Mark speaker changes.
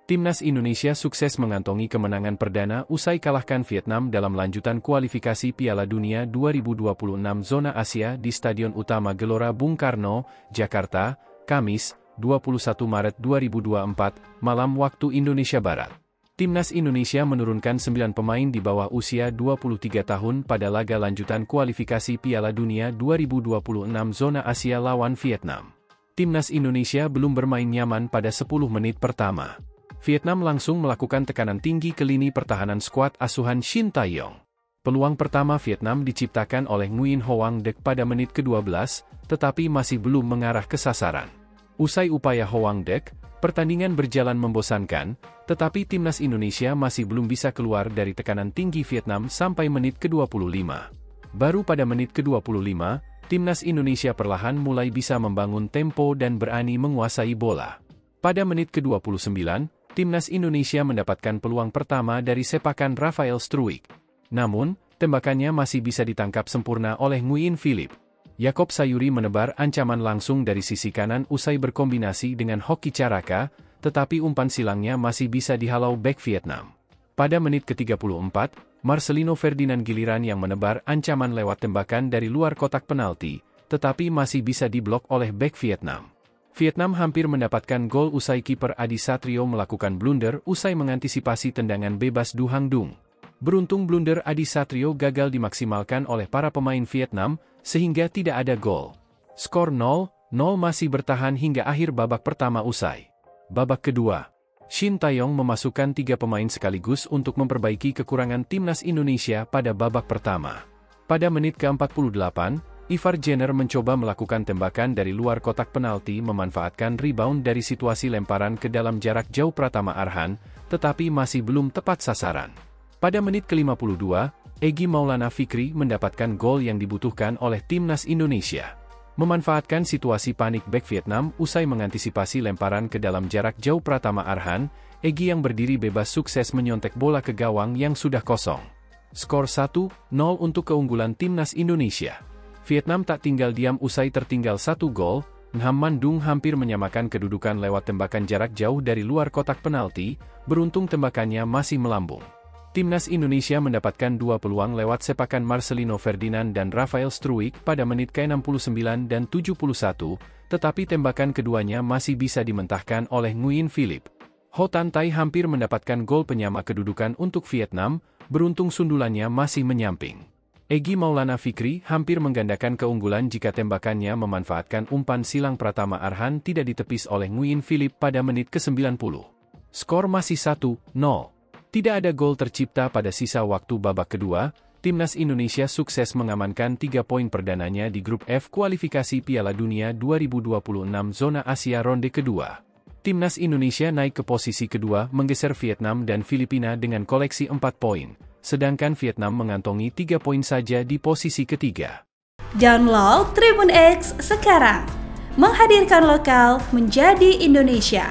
Speaker 1: Timnas Indonesia sukses mengantongi kemenangan perdana usai kalahkan Vietnam dalam lanjutan kualifikasi Piala Dunia 2026 zona Asia di Stadion Utama Gelora Bung Karno, Jakarta, Kamis, 21 Maret 2024, malam waktu Indonesia Barat. Timnas Indonesia menurunkan 9 pemain di bawah usia 23 tahun pada laga lanjutan kualifikasi Piala Dunia 2026 zona Asia lawan Vietnam. Timnas Indonesia belum bermain nyaman pada 10 menit pertama. Vietnam langsung melakukan tekanan tinggi ke lini pertahanan skuad asuhan Shin Tae-yong. Peluang pertama Vietnam diciptakan oleh Nguyen Hoang Dec pada menit ke-12, tetapi masih belum mengarah ke sasaran. Usai upaya Hoang Dec, pertandingan berjalan membosankan, tetapi Timnas Indonesia masih belum bisa keluar dari tekanan tinggi Vietnam sampai menit ke-25. Baru pada menit ke-25, Timnas Indonesia perlahan mulai bisa membangun tempo dan berani menguasai bola. Pada menit ke-29, Timnas Indonesia mendapatkan peluang pertama dari sepakan Rafael Struijk. Namun, tembakannya masih bisa ditangkap sempurna oleh Nguyen Philip. Yaakob Sayuri menebar ancaman langsung dari sisi kanan usai berkombinasi dengan Hoki Caraka, tetapi umpan silangnya masih bisa dihalau bek Vietnam. Pada menit ke-34, Marcelino Ferdinand giliran yang menebar ancaman lewat tembakan dari luar kotak penalti, tetapi masih bisa diblok oleh bek Vietnam. Vietnam hampir mendapatkan gol usai kiper Adi Satrio melakukan blunder usai mengantisipasi tendangan bebas Du Hang Dung. Beruntung blunder Adi Satrio gagal dimaksimalkan oleh para pemain Vietnam, sehingga tidak ada gol. Skor 0-0 masih bertahan hingga akhir babak pertama usai. Babak kedua, Shin Tae-yong memasukkan 3 pemain sekaligus untuk memperbaiki kekurangan Timnas Indonesia pada babak pertama. Pada menit ke-48, Ivar Jenner mencoba melakukan tembakan dari luar kotak penalti memanfaatkan rebound dari situasi lemparan ke dalam jarak jauh Pratama Arhan, tetapi masih belum tepat sasaran. Pada menit ke-52, Egy Maulana Fikri mendapatkan gol yang dibutuhkan oleh Timnas Indonesia. Memanfaatkan situasi panik bek Vietnam usai mengantisipasi lemparan ke dalam jarak jauh Pratama Arhan, Egy yang berdiri bebas sukses menyontek bola ke gawang yang sudah kosong. Skor 1-0 untuk keunggulan Timnas Indonesia. Vietnam tak tinggal diam usai tertinggal 1 gol, Nham Man Dung hampir menyamakan kedudukan lewat tembakan jarak jauh dari luar kotak penalti, beruntung tembakannya masih melambung. Timnas Indonesia mendapatkan 2 peluang lewat sepakan Marcelino Ferdinand dan Rafael Struijk pada menit ke-69 dan 71, tetapi tembakan keduanya masih bisa dimentahkan oleh Nguyen Philip. Ho Tan Tai hampir mendapatkan gol penyama kedudukan untuk Vietnam, beruntung sundulannya masih menyamping. Egy Maulana Fikri hampir menggandakan keunggulan jika tembakannya memanfaatkan umpan silang Pratama Arhan tidak ditepis oleh Nguyen Philip pada menit ke-90. Skor masih 1-0. Tidak ada gol tercipta pada sisa waktu babak kedua, Timnas Indonesia sukses mengamankan 3 poin perdananya di grup F kualifikasi Piala Dunia 2026 zona Asia ronde kedua. Timnas Indonesia naik ke posisi kedua menggeser Vietnam dan Filipina dengan koleksi 4 poin. Sedangkan Vietnam mengantongi 3 poin saja di posisi ketiga.
Speaker 2: Download Tribun X sekarang, menghadirkan lokal menjadi Indonesia.